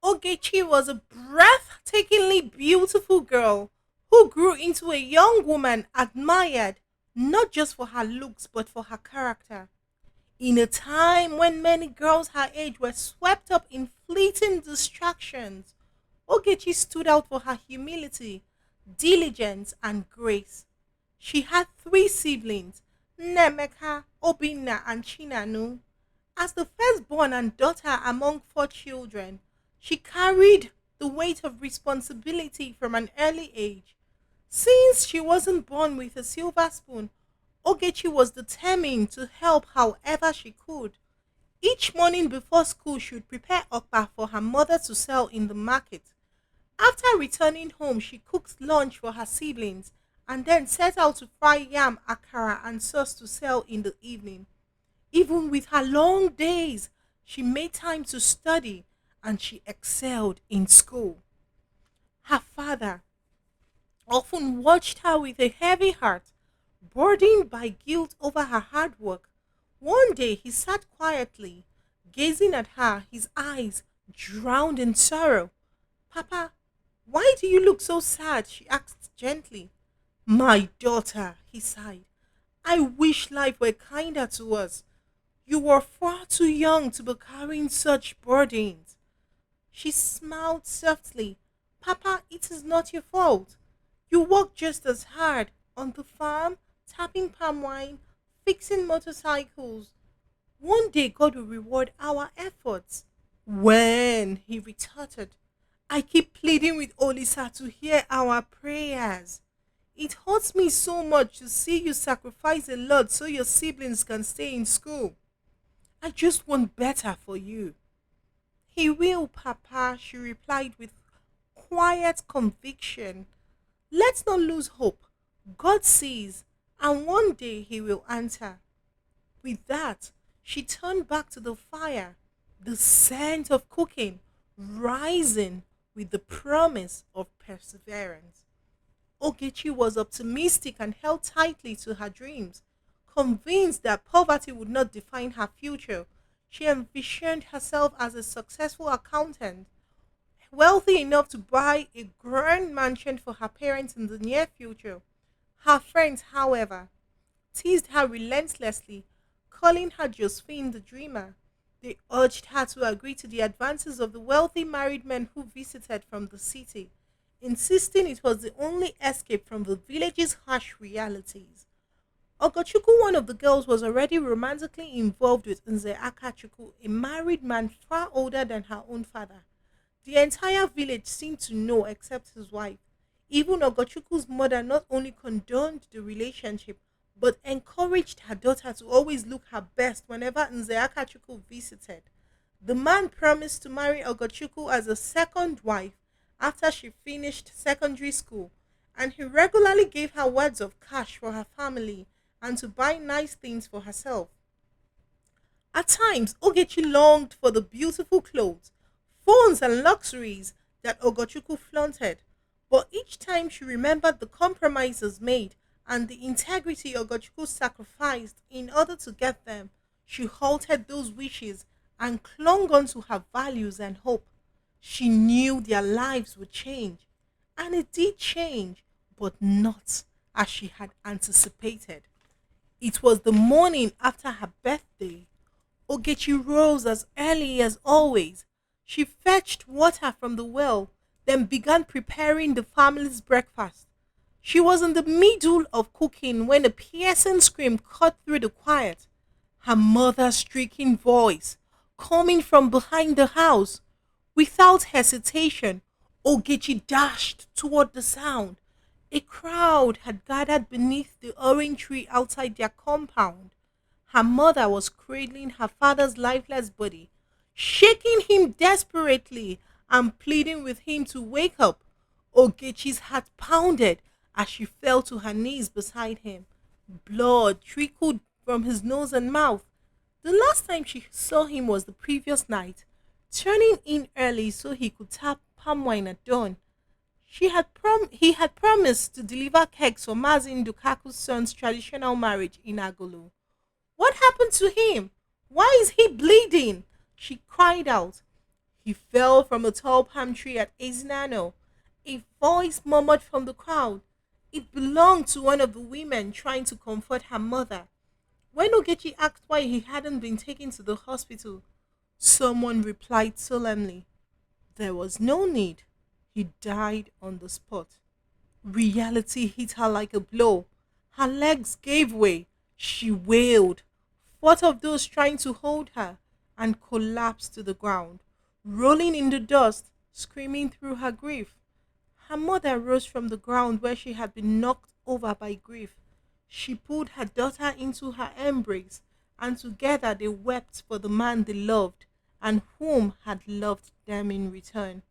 Ogechi was a breathtakingly beautiful girl who grew into a young woman admired not just for her looks but for her character. In a time when many girls her age were swept up in fleeting distractions, Ogechi stood out for her humility, diligence, and grace. She had three siblings, Nemeka, Obinna, and Chinanu. As the firstborn and daughter among four children, she carried the weight of responsibility from an early age. Since she wasn't born with a silver spoon, Ogechi was determined to help however she could. Each morning before school, she would prepare okpa for her mother to sell in the market. After returning home, she cooked lunch for her siblings and then set out to fry yam, akara, and sauce to sell in the evening. Even with her long days, she made time to study and she excelled in school. Her father often watched her with a heavy heart, burdened by guilt over her hard work. One day he sat quietly, gazing at her, his eyes drowned in sorrow. Papa, why do you look so sad? She asked gently. My daughter, he sighed. I wish life were kinder to us. You were far too young to be carrying such burdens. She smiled softly. Papa, it is not your fault. You work just as hard on the farm, tapping palm wine, fixing motorcycles. One day God will reward our efforts. When? He retorted. I keep pleading with Olisa to hear our prayers. It hurts me so much to see you sacrifice a lot so your siblings can stay in school. I just want better for you. He will, Papa, she replied with quiet conviction. Let's not lose hope. God sees, and one day He will answer. With that, she turned back to the fire, the scent of cooking rising with the promise of perseverance. Ogechi was optimistic and held tightly to her dreams. Convinced that poverty would not define her future, she envisioned herself as a successful accountant, wealthy enough to buy a grand mansion for her parents in the near future. Her friends, however, teased her relentlessly, calling her Josephine the Dreamer. They urged her to agree to the advances of the wealthy married men who visited from the city, insisting it was the only escape from the village's harsh realities. Ogochukwu, one of the girls, was already romantically involved with Nze Akachukwu, a married man far older than her own father. The entire village seemed to know except his wife. Even Ogochukwu's mother not only condoned the relationship, but encouraged her daughter to always look her best whenever Nze Akachukwu visited. The man promised to marry Ogochukwu as a second wife after she finished secondary school, and he regularly gave her words of cash for her family and to buy nice things for herself. At times, Ogechi longed for the beautiful clothes, phones, and luxuries that Ogochukwu flaunted, but each time she remembered the compromises made and the integrity Ogochukwu sacrificed in order to get them, she halted those wishes and clung on to her values and hope. She knew their lives would change, and it did change, but not as she had anticipated. It was the morning after her birthday. Ogechi rose as early as always. She fetched water from the well, then began preparing the family's breakfast. She was in the middle of cooking when a piercing scream cut through the quiet. Her mother's shrieking voice, coming from behind the house. Without hesitation, Ogechi dashed toward the sound. A crowd had gathered beneath the orange tree outside their compound. Her mother was cradling her father's lifeless body, shaking him desperately and pleading with him to wake up. Ogechi's heart pounded as she fell to her knees beside him. Blood trickled from his nose and mouth. The last time she saw him was the previous night, turning in early so he could tap palm wine at dawn. He had promised to deliver cakes for Mazin Dukaku's son's traditional marriage in Agolo. What happened to him? Why is he bleeding? She cried out. He fell from a tall palm tree at Ezinano. A voice murmured from the crowd. It belonged to one of the women trying to comfort her mother. When Ogechi asked why he hadn't been taken to the hospital, someone replied solemnly, there was no need. He died on the spot. Reality hit her like a blow. Her legs gave way. She wailed, fought off those trying to hold her, and collapsed to the ground, rolling in the dust, screaming through her grief. Her mother rose from the ground where she had been knocked over by grief. She pulled her daughter into her embrace, and together they wept for the man they loved and whom had loved them in return.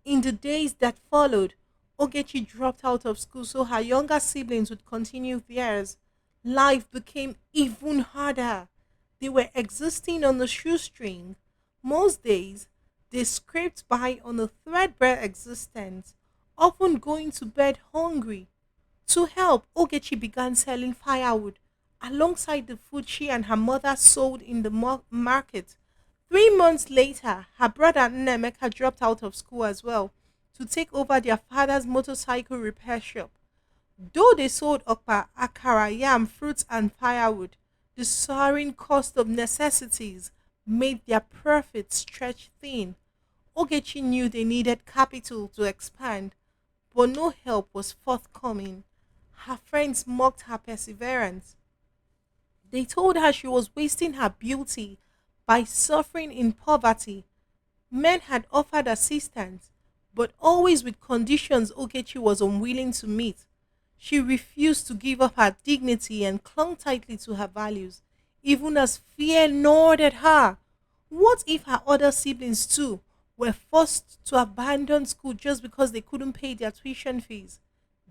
In the days that followed, Ogechi dropped out of school so her younger siblings would continue theirs. Life became even harder. They were existing on a shoestring. Most days, they scraped by on a threadbare existence, often going to bed hungry. To help, Ogechi began selling firewood alongside the food she and her mother sold in the market. 3 months later, her brother Nnemeka dropped out of school as well to take over their father's motorcycle repair shop. Though they sold okpa, akara, yam, fruits, and firewood, the soaring cost of necessities made their profits stretch thin. Ogechi knew they needed capital to expand, but no help was forthcoming. Her friends mocked her perseverance. They told her she was wasting her beauty by suffering in poverty. Men had offered assistance, but always with conditions Ogechi was unwilling to meet. She refused to give up her dignity and clung tightly to her values, even as fear gnawed at her. What if her other siblings too were forced to abandon school just because they couldn't pay their tuition fees?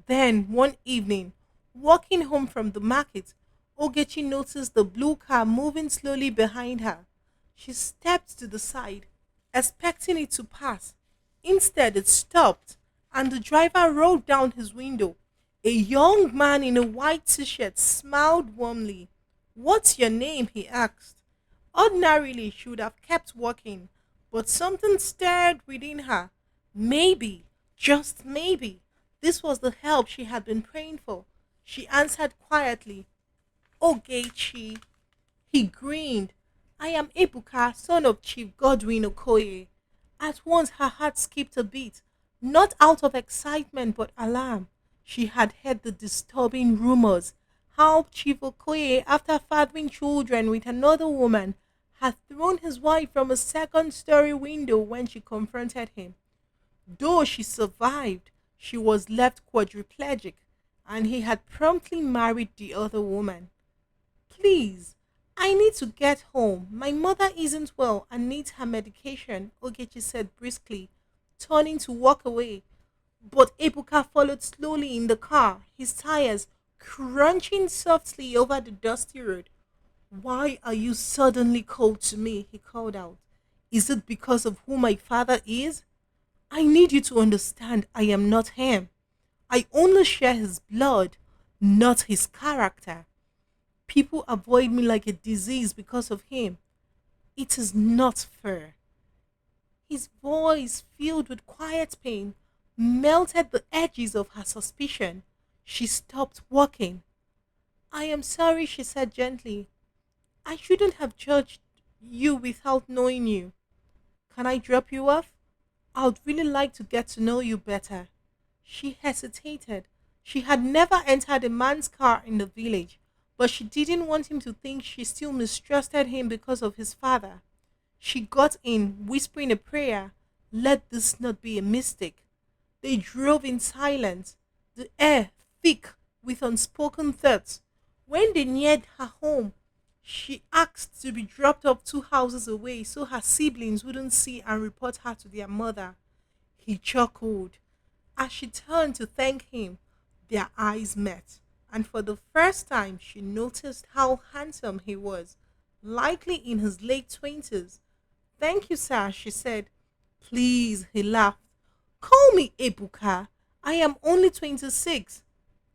Then, one evening, walking home from the market, Ogechi noticed the blue car moving slowly behind her. She stepped to the side, expecting it to pass. Instead, it stopped, and the driver rolled down his window. A young man in a white t shirt smiled warmly. What's your name? He asked. Ordinarily, she would have kept walking, but something stirred within her. Maybe, just maybe, this was the help she had been praying for. She answered quietly, Ogechi. He grinned. I am Ebuka, son of Chief Godwin Okoye. At once her heart skipped a beat, not out of excitement but alarm. She had heard the disturbing rumors how Chief Okoye, after fathering children with another woman, had thrown his wife from a second-story window when she confronted him. Though she survived, she was left quadriplegic, and he had promptly married the other woman. Please, I need to get home. My mother isn't well and needs her medication, Ogechi said briskly, turning to walk away. But Ebuka followed slowly in the car, his tires crunching softly over the dusty road. Why are you suddenly cold to me? He called out. Is it because of who my father is? I need you to understand I am not him. I only share his blood, not his character. People avoid me like a disease because of him. It is not fair. His voice, filled with quiet pain, melted the edges of her suspicion. She stopped walking. I am sorry, she said gently. I shouldn't have judged you without knowing you. Can I drop you off? I would really like to get to know you better. She hesitated. She had never entered a man's car in the village, but she didn't want him to think she still mistrusted him because of his father. She got in, whispering a prayer. Let this not be a mistake. They drove in silence, the air thick with unspoken thoughts. When they neared her home, she asked to be dropped off 2 houses away so her siblings wouldn't see and report her to their mother. He chuckled. As she turned to thank him, their eyes met, and for the first time she noticed how handsome he was, likely in his late 20s. Thank you, sir, she said. Please, he laughed. Call me Ebuka. I am only 26.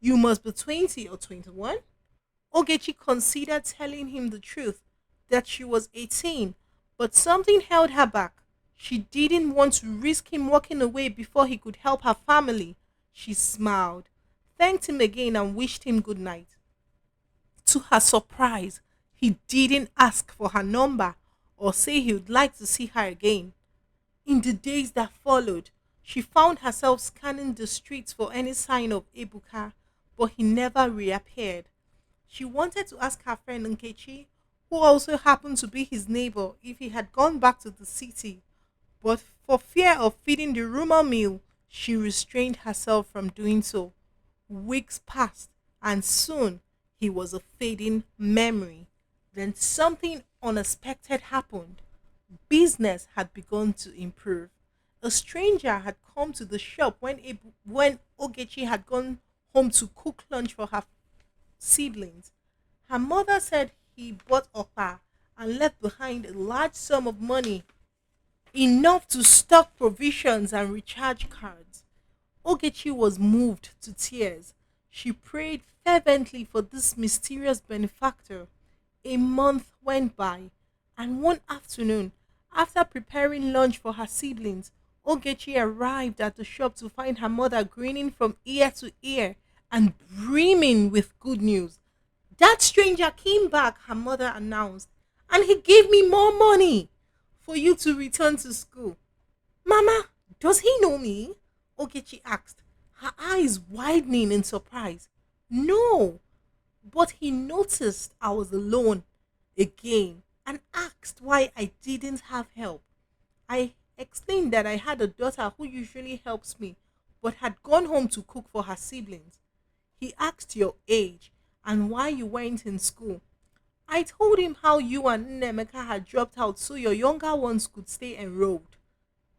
You must be 20 or 21. Ogechi considered telling him the truth, that she was 18, but something held her back. She didn't want to risk him walking away before he could help her family. She smiled, thanked him again, and wished him good night. To her surprise, he didn't ask for her number or say he would like to see her again. In the days that followed, she found herself scanning the streets for any sign of Ebuka, but he never reappeared. She wanted to ask her friend Nkechi, who also happened to be his neighbor, if he had gone back to the city, but for fear of feeding the rumor mill, she restrained herself from doing so. Weeks passed, and soon he was a fading memory. Then something unexpected happened. Business had begun to improve. A stranger had come to the shop when Ogechi had gone home to cook lunch for her siblings. Her mother said he bought Okpa and left behind a large sum of money, enough to stock provisions and recharge cards. Ogechi was moved to tears. She prayed fervently for this mysterious benefactor. A month went by, and one afternoon, after preparing lunch for her siblings, Ogechi arrived at the shop to find her mother grinning from ear to ear and brimming with good news. That stranger came back, her mother announced, and he gave me more money for you to return to school. Mama, does he know me? Ogechi asked, her eyes widening in surprise. No, but he noticed I was alone again and asked why I didn't have help. I explained that I had a daughter who usually helps me, but had gone home to cook for her siblings. He asked your age and why you weren't in school. I told him how you and Nemeka had dropped out so your younger ones could stay enrolled.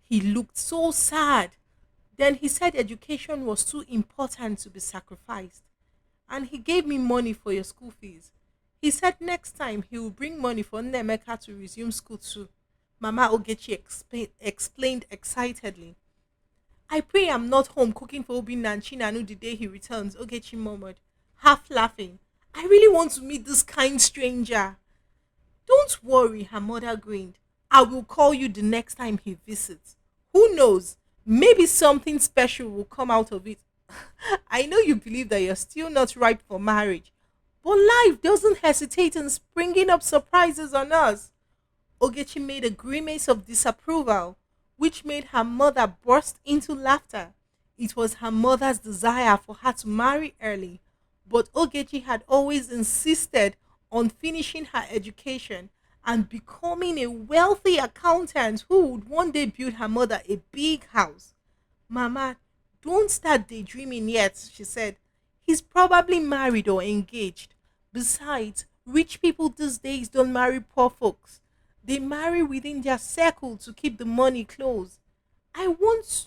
He looked so sad. Then he said education was too important to be sacrificed, and he gave me money for your school fees. He said next time he will bring money for Nemeka to resume school too. Mama Ogechi explained excitedly. I pray I'm not home cooking for Obinna and Chinanu the day he returns, Ogechi murmured, half laughing. I really want to meet this kind stranger. Don't worry, her mother grinned. I will call you the next time he visits. Who knows? Maybe something special will come out of it. I know you believe that you're still not ripe for marriage, but life doesn't hesitate in springing up surprises on us. Ogechi made a grimace of disapproval, which made her mother burst into laughter. It was her mother's desire for her to marry early, but Ogechi had always insisted on finishing her education and becoming a wealthy accountant who would one day build her mother a big house. Mama, don't start daydreaming yet, she said. He's probably married or engaged. Besides, rich people these days don't marry poor folks. They marry within their circle to keep the money close. I want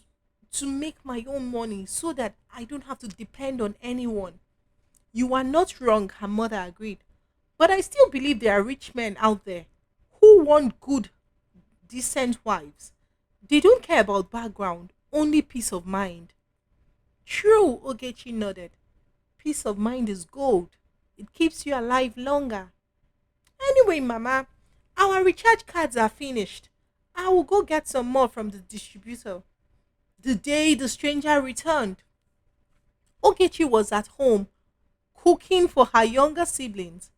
to make my own money so that I don't have to depend on anyone. You are not wrong, her mother agreed. But I still believe there are rich men out there who want good, decent wives. They don't care about background, only peace of mind. True, Ogechi nodded. Peace of mind is gold. It keeps you alive longer. Anyway, Mama, our recharge cards are finished. I will go get some more from the distributor. The day the stranger returned, Ogechi was at home cooking for her younger siblings.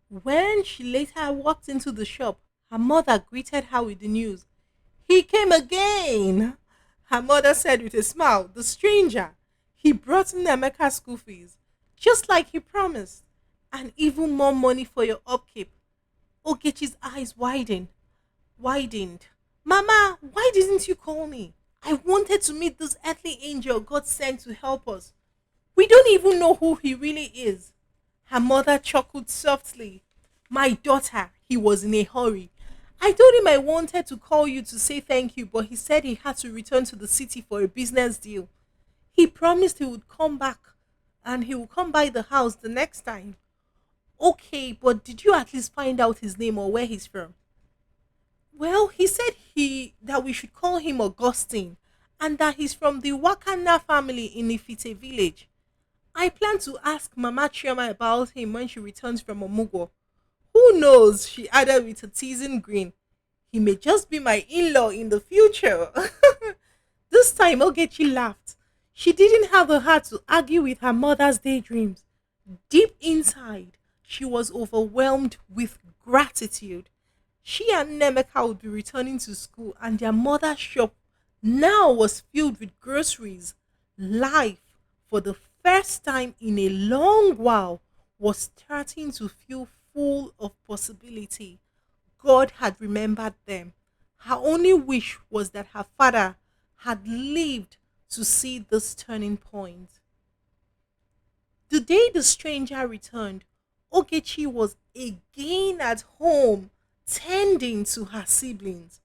When she later walked into the shop, her mother greeted her with the news. He came again, her mother said with a smile. The stranger. He brought in Emeka's school fees, just like he promised, and even more money for your upkeep. Ogechi's eyes widened. Mama, why didn't you call me? I wanted to meet this earthly angel God sent to help us. We don't even know who he really is. Her mother chuckled softly. My daughter, he was in a hurry. I told him I wanted to call you to say thank you, but he said he had to return to the city for a business deal. He promised he would come back and he will come by the house the next time. Okay, but did you at least find out his name or where he's from? Well, he said he that we should call him Augustine and that he's from the Wakana family in Ifite village. I plan to ask Mama Chioma about him when she returns from Omugo. Who knows, she added with a teasing grin. He may just be my in law in the future. This time, Ogechi laughed. She didn't have the heart to argue with her mother's daydreams. Deep inside, she was overwhelmed with gratitude. She and Nemeka would be returning to school, and their mother's shop now was filled with groceries. Life, for the first time in a long while, was starting to feel full of possibility. God had remembered them. Her only wish was that her father had lived to see this turning point. The day the stranger returned, Ogechi was again at home tending to her siblings.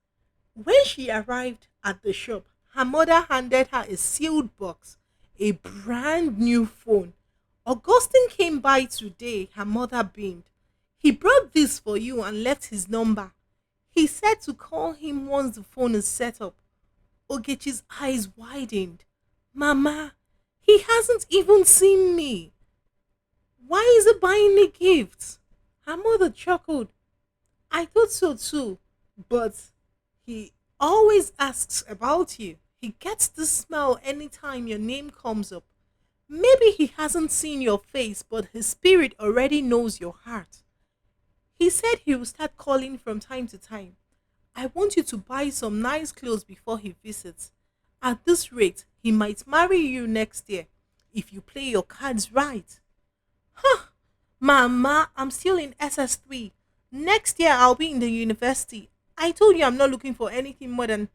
When she arrived at the shop, her mother handed her a sealed box, a brand new phone. Augustine came by today, her mother beamed. He brought this for you and left his number. He said to call him once the phone is set up. Ogechi's eyes widened. Mama, he hasn't even seen me. Why is he buying me gifts? Her mother chuckled. I thought so too, but he always asks about you. He gets the smile anytime your name comes up. Maybe he hasn't seen your face, but his spirit already knows your heart. He said he will start calling from time to time. I want you to buy some nice clothes before he visits. At this rate, he might marry you next year if you play your cards right. Huh, Mama, I'm still in SS3. Next year, I'll be in the university. I told you I'm not looking for anything more than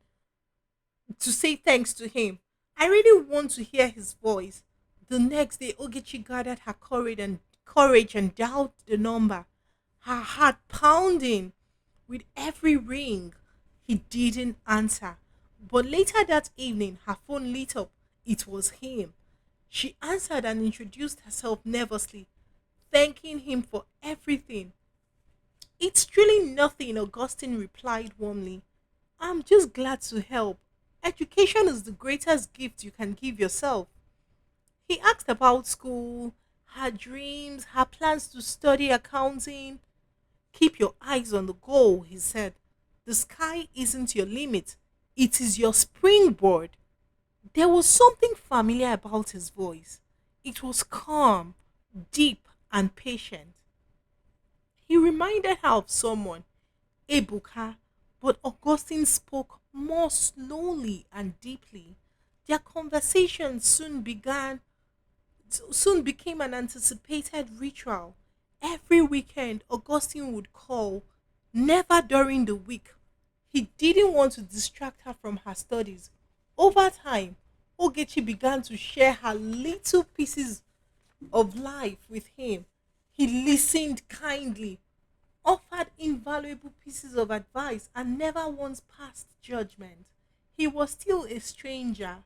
to say thanks to him. I really want to hear his voice. The next day, Ogechi gathered her courage and dialed the number, her heart pounding. With every ring, he didn't answer. But later that evening, her phone lit up. It was him. She answered and introduced herself nervously, thanking him for everything. It's really nothing, Augustine replied warmly. I'm just glad to help. Education is the greatest gift you can give yourself. He asked about school, her dreams, her plans to study accounting. Keep your eyes on the goal, he said. The sky isn't your limit, it is your springboard. There was something familiar about his voice. It was calm, deep, and patient. He reminded her of someone, Ebuka, but Augustine spoke more slowly and deeply. Their conversation soon became an anticipated ritual. Every weekend, Augustine would call, never during the week. He didn't want to distract her from her studies. Over time, Ogechi began to share her little pieces of life with him. He listened kindly, offered invaluable pieces of advice, and never once passed judgment. He was still a stranger,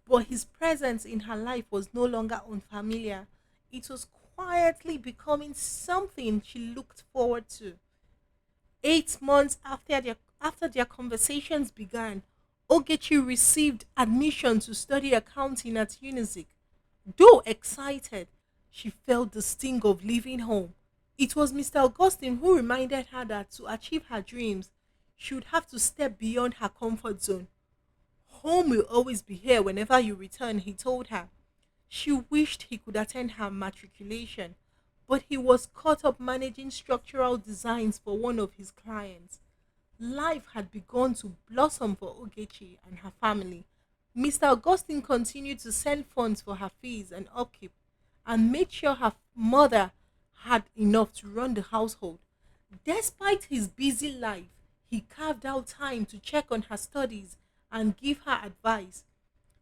but his presence in her life was no longer unfamiliar. It was quietly becoming something she looked forward to. 8 months after their conversations began, Ogechi received admission to study accounting at UNIZIC. Though excited, she felt the sting of leaving home. It was Mr. Augustine who reminded her that to achieve her dreams, she would have to step beyond her comfort zone. Home will always be here whenever you return, he told her. She wished he could attend her matriculation, but he was caught up managing structural designs for one of his clients. Life had begun to blossom for Ogechi and her family. Mr. Augustine continued to send funds for her fees and upkeep and made sure her mother had enough to run the household. Despite his busy life, he carved out time to check on her studies and give her advice.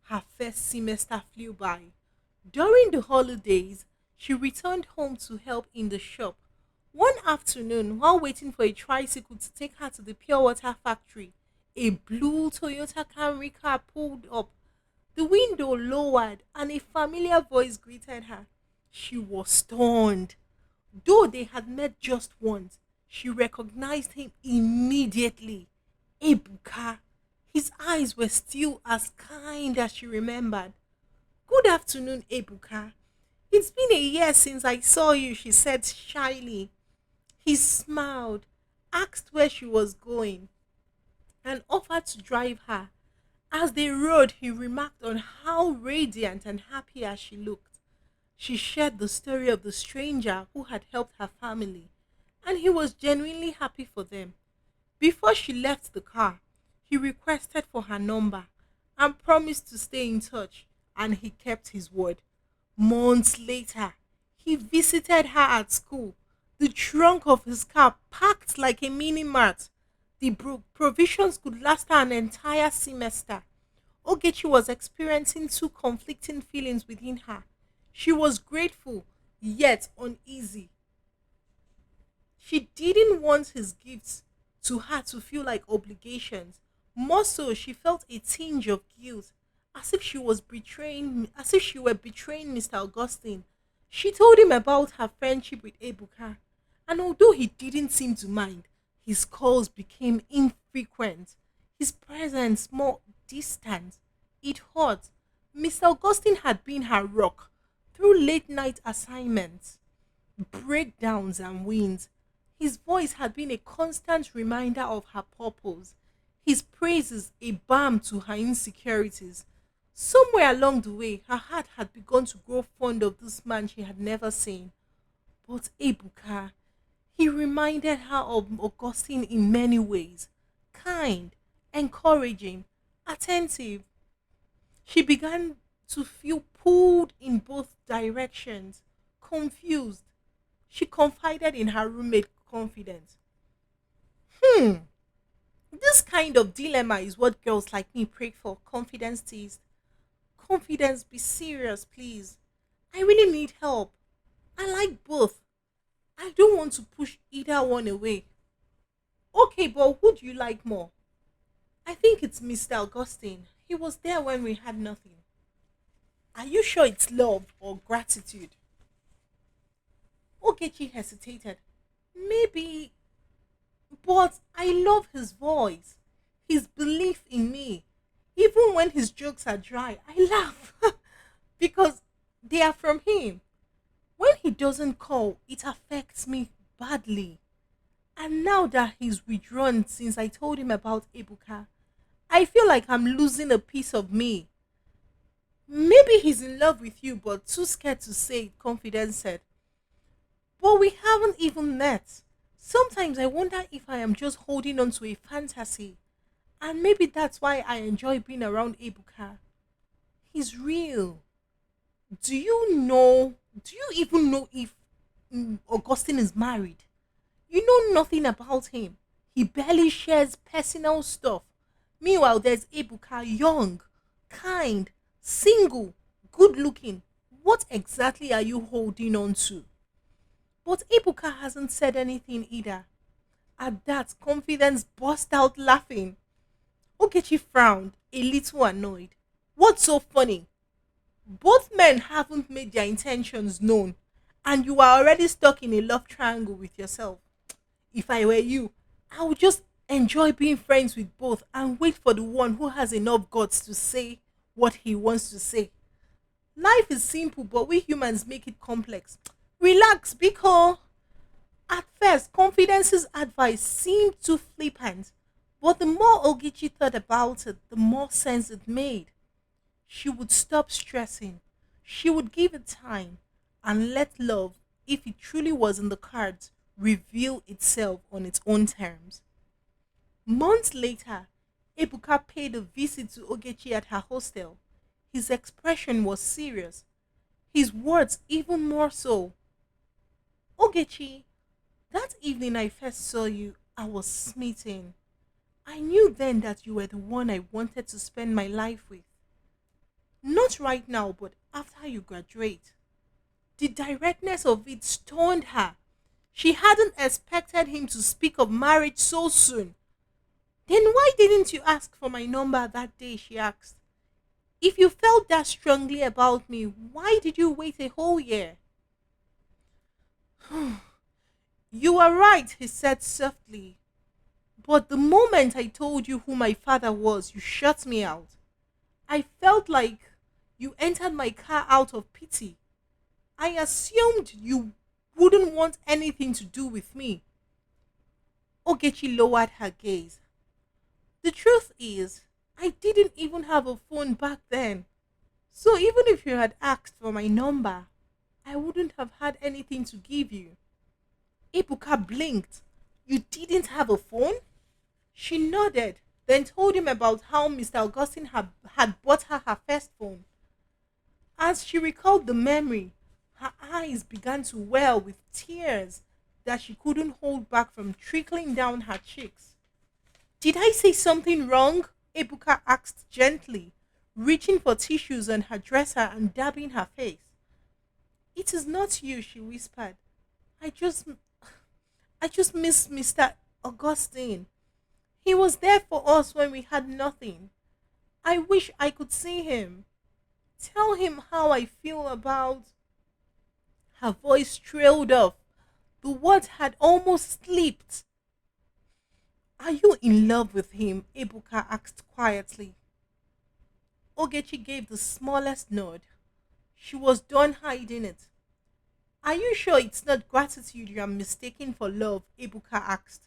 Her first semester flew by. During the holidays, she returned home to help in the shop. One afternoon, while waiting for a tricycle to take her to the pure water factory, a blue Toyota Camry car pulled up. The window lowered and a familiar voice greeted her. She was stunned. Though they had met just once, she recognized him immediately. Ebuka. His eyes were still as kind as she remembered. Good afternoon, Ebuka. It's been a year since I saw you, she said shyly. He smiled, asked where she was going. and offered to drive her. As they rode, he remarked on how radiant and happy as she looked. She shared the story of the stranger who had helped her family, and he was genuinely happy for them. Before she left the car, he requested for her number and promised to stay in touch, and he kept his word. Months later, he visited her at school, the trunk of his car packed like a mini mart. The provisions could last her an entire semester. Ogechi was experiencing two conflicting feelings within her. She was grateful, yet uneasy. She didn't want his gifts to her to feel like obligations. More so, she felt a tinge of guilt, as if she were betraying Mr. Augustine. She told him about her friendship with Ebuka, and although he didn't seem to mind, his calls became infrequent, his presence more distant. It hurt. Mr. Augustine had been her rock through late night assignments, breakdowns, and wins. His voice had been a constant reminder of her purpose, his praises a balm to her insecurities. Somewhere along the way, her heart had begun to grow fond of this man she had never seen. But Ebuka, he reminded her of Augustine in many ways: kind, encouraging, attentive. She began to feel pulled in both directions, confused. She confided in her roommate confident. Hmm, this kind of dilemma is what girls like me pray for. Confidence teased. Confidence, be serious, please. I really need help. I like both. I don't want to push either one away. Okay, but who do you like more? I think it's Mr. Augustine. He was there when we had nothing. Are you sure it's love or gratitude? Ogechi hesitated. Maybe, but I love his voice, his belief in me. Even when his jokes are dry, I laugh because they are from him. When he doesn't call, it affects me badly. And now that he's withdrawn since I told him about Ebuka, I feel like I'm losing a piece of me. Maybe he's in love with you, but too scared to say it, Confidence said. But we haven't even met. Sometimes I wonder if I am just holding on to a fantasy. And maybe that's why I enjoy being around Ebuka. He's real. Do you even know if Augustine is married? You know nothing about him. He barely shares personal stuff. Meanwhile, there's Ebuka, young, kind, single, good looking. What exactly are you holding on to? But Ebuka hasn't said anything either. At that, Confidence burst out laughing. Ogechi frowned, a little annoyed. What's so funny? Both men haven't made their intentions known, and you are already stuck in a love triangle with yourself. If I were you, I would just enjoy being friends with both and wait for the one who has enough guts to say what he wants to say. Life is simple, but we humans make it complex. Relax, because at first, Confidence's advice seemed too flippant, but the more Ogechi thought about it, the more sense it made. She would stop stressing. She would give it time and let love, if it truly was in the cards, reveal itself on its own terms. Months later, Ebuka paid a visit to Ogechi at her hostel. His expression was serious, his words even more so. Ogechi, that evening I first saw you, I was smitten. I knew then that you were the one I wanted to spend my life with. Not right now, but after you graduate. The directness of it stunned her. She hadn't expected him to speak of marriage so soon. Then why didn't you ask for my number that day? She asked. If you felt that strongly about me, why did you wait a whole year? You are right, he said softly. But the moment I told you who my father was, you shut me out. I felt like you entered my car out of pity. I assumed you wouldn't want anything to do with me. Ogechi lowered her gaze. The truth is, I didn't even have a phone back then. So even if you had asked for my number, I wouldn't have had anything to give you. Ibuka blinked. You didn't have a phone? She nodded, then told him about how Mr. Augustine had bought her first phone. As she recalled the memory, her eyes began to well with tears that she couldn't hold back from trickling down her cheeks. Did I say something wrong? Ebuka asked gently, reaching for tissues on her dresser and dabbing her face. It is not you, she whispered. I just I just miss Mr. Augustine. He was there for us when we had nothing. I wish I could see him. Tell him how I feel about. Her voice trailed off. The words had almost slipped. Are you in love with him? Ebuka asked quietly. Ogechi gave the smallest nod. She was done hiding it. Are you sure it's not gratitude you are mistaking for love? Ebuka asked,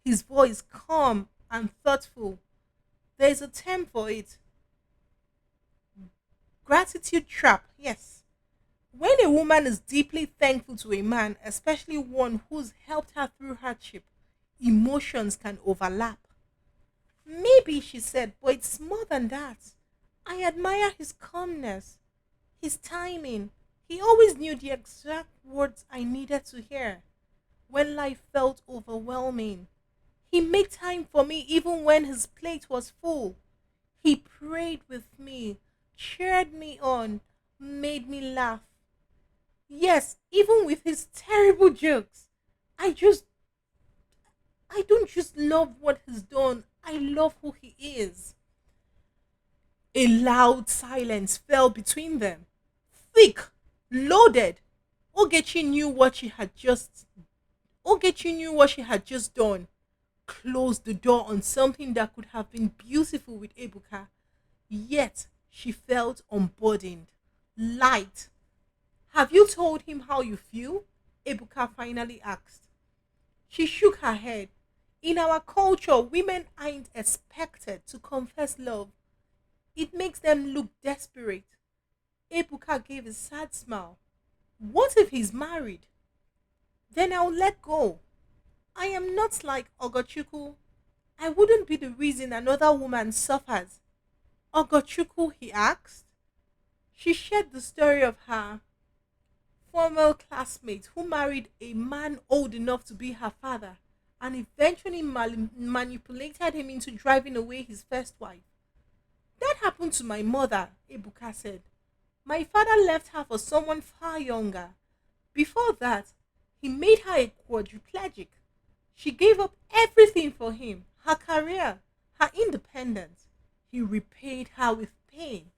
his voice calm and thoughtful. There's a term for it. Gratitude trap, yes. When a woman is deeply thankful to a man, especially one who's helped her through hardship, emotions can overlap. Maybe, she said, but it's more than that. I admire his calmness, his timing. He always knew the exact words I needed to hear when life felt overwhelming. He made time for me even when his plate was full. He prayed with me, cheered me on, made me laugh. Yes, even with his terrible jokes. I just I don't just love what he's done, I love who he is. A loud silence fell between them. Thick, loaded. Ogechi knew what she had just Ogechi knew what she had just done. Closed the door on something that could have been beautiful with Ebuka. Yet she felt unburdened, light. Have you told him how you feel? Ebuka finally asked. She shook her head. In our culture, women aren't expected to confess love. It makes them look desperate. Ebuka gave a sad smile. What if he's married? Then I'll let go. I am not like Ogochukwu. I wouldn't be the reason another woman suffers. Ogochukwu, he asked. She shared the story of her former classmate who married a man old enough to be her father and eventually manipulated him into driving away his first wife. That happened to my mother, Ebuka said. My father left her for someone far younger. Before that, he made her a quadriplegic. She gave up everything for him, her career, her independence. He repaid her with pain.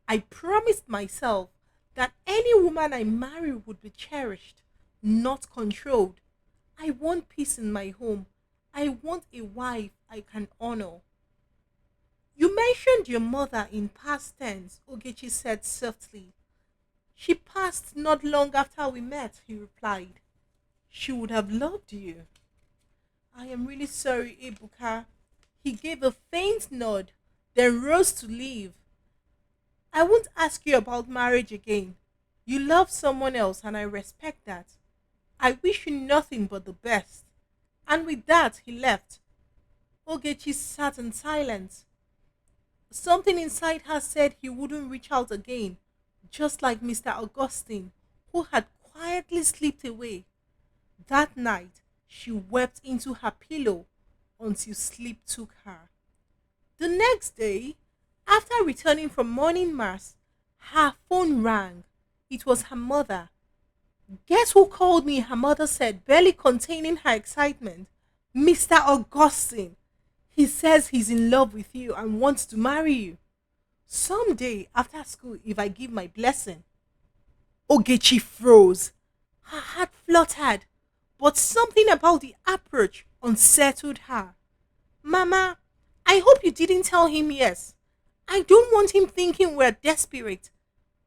I promised myself that any woman I marry would be cherished, not controlled. I want peace in my home. I want a wife I can honor. You mentioned your mother in past tense, Ogechi said softly. She passed not long after we met, he replied. She would have loved you. I am really sorry, Ebuka. He gave a faint nod, then rose to leave. I won't ask you about marriage again. You love someone else and I respect that. I wish you nothing but the best. And with that, he left. Ogechi sat in silence. Something inside her said he wouldn't reach out again, just like Mr. Augustine, who had quietly slipped away. That night, she wept into her pillow until sleep took her. The next day, after returning from morning mass, her phone rang. It was her mother. Guess who called me? Her mother said, barely containing her excitement. Mr. Augustine. He says he's in love with you and wants to marry you. Someday after school, if I give my blessing. Ogechi froze. Her heart fluttered, but something about the approach unsettled her. Mama, I hope you didn't tell him yes. I don't want him thinking we're desperate.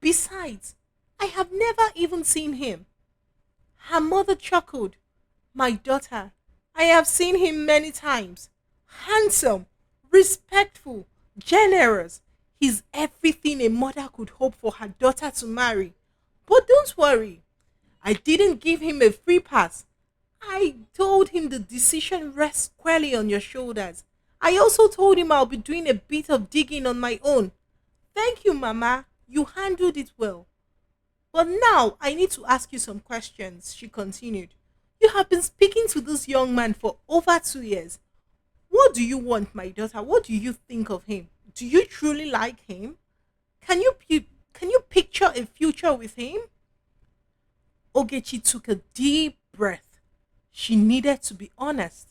Besides, I have never even seen him. Her mother chuckled. My daughter, I have seen him many times. handsome, respectful, generous. He's everything a mother could hope for her daughter to marry. But don't worry, I didn't give him a free pass. I told him the decision rests squarely on your shoulders. I also told him I'll be doing a bit of digging on my own. Thank you, Mama. You handled it well. But now I need to ask you some questions, she continued. You have been speaking to this young man for over 2 years. What do you want, my daughter? What do you think of him? Do you truly like him? Can you picture a future with him? Ogechi took a deep breath. She needed to be honest.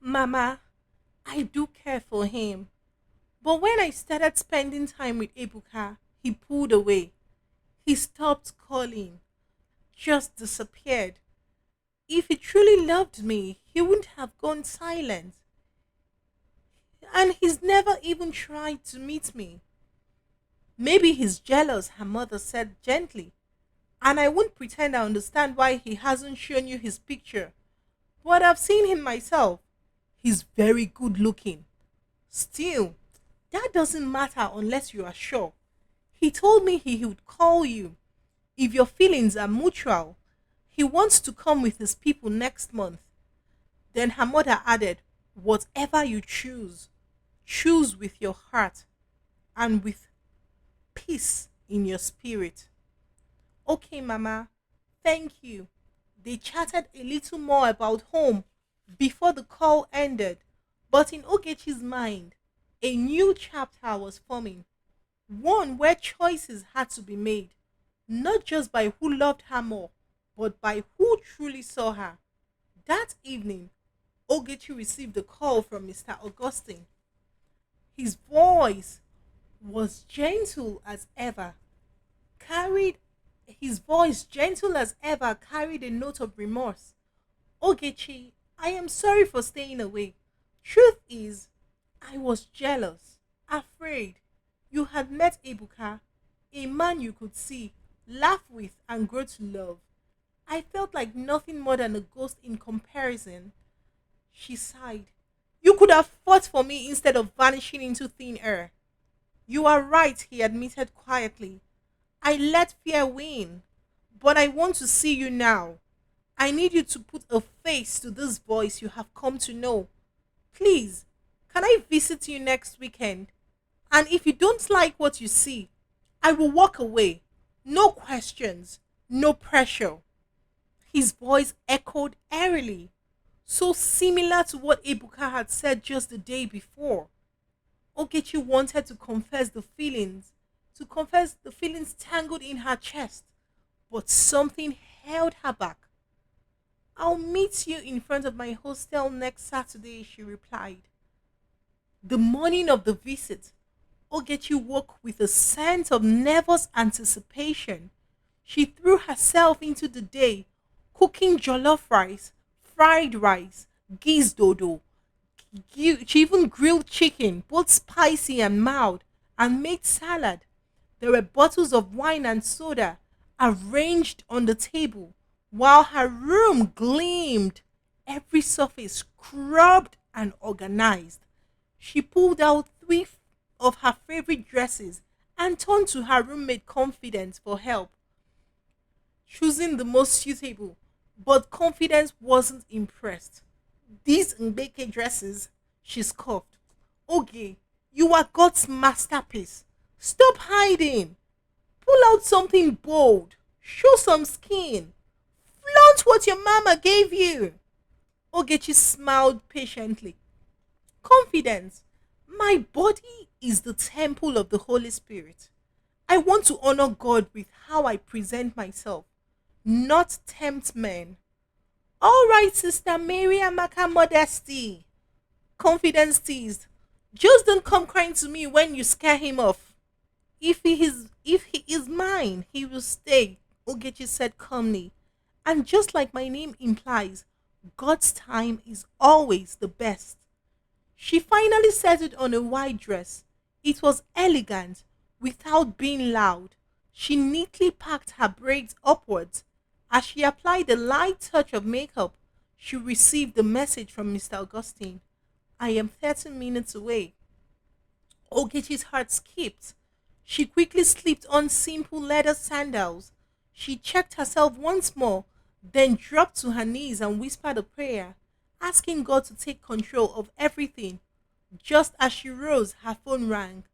Mama, I do care for him. But when I started spending time with Ebuka, he pulled away. He stopped calling, just disappeared. If he truly loved me, he wouldn't have gone silent. And he's never even tried to meet me. Maybe he's jealous, her mother said gently. And I won't pretend I understand why he hasn't shown you his picture. But I've seen him myself. He's very good looking. Still, that doesn't matter unless you are sure. He told me he would call you. If your feelings are mutual, he wants to come with his people next month. Then her mother added, whatever you choose, choose with your heart and with peace in your spirit. Okay, Mama, thank you. They chatted a little more about home before the call ended, but in Ogechi's mind, a new chapter was forming, one where choices had to be made, not just by who loved her more, but by who truly saw her. That evening, Ogechi received a call from Mr. Augustine. His voice was gentle as ever, carried carried a note of remorse. Ogechi, I am sorry for staying away. Truth is, I was jealous, afraid. You had met Ebuka, a man you could see, laugh with, and grow to love. I felt like nothing more than a ghost in comparison. She sighed. You could have fought for me instead of vanishing into thin air. You are right, he admitted quietly. I let fear win, but I want to see you now. I need you to put a face to this voice you have come to know. Please, can I visit you next weekend? And if you don't like what you see, I will walk away. No questions, no pressure. His voice echoed airily, so similar to what Ebuka had said just the day before. Ogechi wanted to confess the feelings tangled in her chest, but something held her back. I'll meet you in front of my hostel next Saturday, she replied. The morning of the visit, Ogechi woke with a sense of nervous anticipation. She threw herself into the day, cooking jollof rice, fried rice, geese dodo. She even grilled chicken, both spicy and mild, and made salad. There were bottles of wine and soda arranged on the table, while her room gleamed, every surface scrubbed and organized. She pulled out three of her favorite dresses and turned to her roommate Confidence for help, choosing the most suitable. But Confidence wasn't impressed. These Mbeke dresses, she scoffed. Oge, you are God's masterpiece. Stop hiding. Pull out something bold. Show some skin. Flaunt what your mama gave you. Ogechi smiled patiently. Confidence. My body is the temple of the Holy Spirit. I want to honor God with how I present myself, not tempt men. All right, Sister Mary Amaka Modesty. Confidence teased. Just don't come crying to me when you scare him off. If he is mine, he will stay, Ogechi said calmly. And just like my name implies, God's time is always the best. She finally settled on a white dress. It was elegant, without being loud. She neatly packed her braids upwards. As she applied a light touch of makeup, she received a message from Mr. Augustine. I am 30 minutes away. Ogechi's heart skipped. She quickly slipped on simple leather sandals. She checked herself once more, then dropped to her knees and whispered a prayer, asking God to take control of everything. Just as she rose, her phone rang.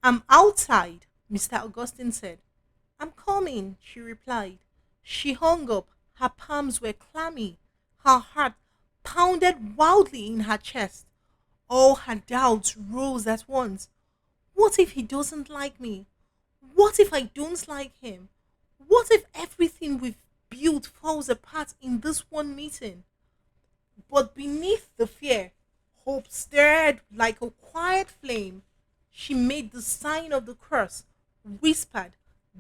I'm outside, Mr. Augustine said. I'm coming, she replied. She hung up. Her palms were clammy. Her heart pounded wildly in her chest. All her doubts rose at once. What if he doesn't like me? What if I don't like him? What if everything we've built falls apart in this one meeting? But beneath the fear, hope stirred like a quiet flame. She made the sign of the cross, whispered,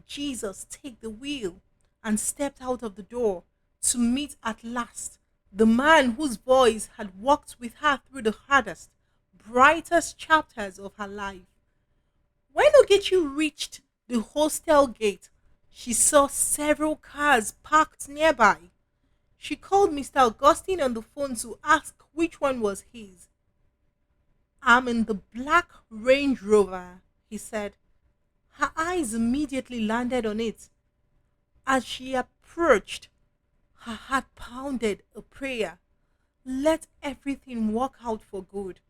Jesus, take the wheel, and stepped out of the door to meet at last the man whose voice had walked with her through the hardest, brightest chapters of her life. When Ogechi reached the hostel gate, she saw several cars parked nearby. She called Mr. Augustine on the phone to ask which one was his. I'm in the black Range Rover, he said. Her eyes immediately landed on it. As she approached, her heart pounded a prayer. Let everything work out for good.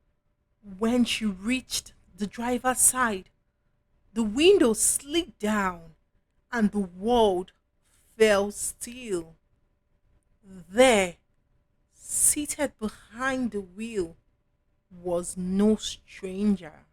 When she reached the driver's side, the window slid down and the world fell still. There, seated behind the wheel, was no stranger.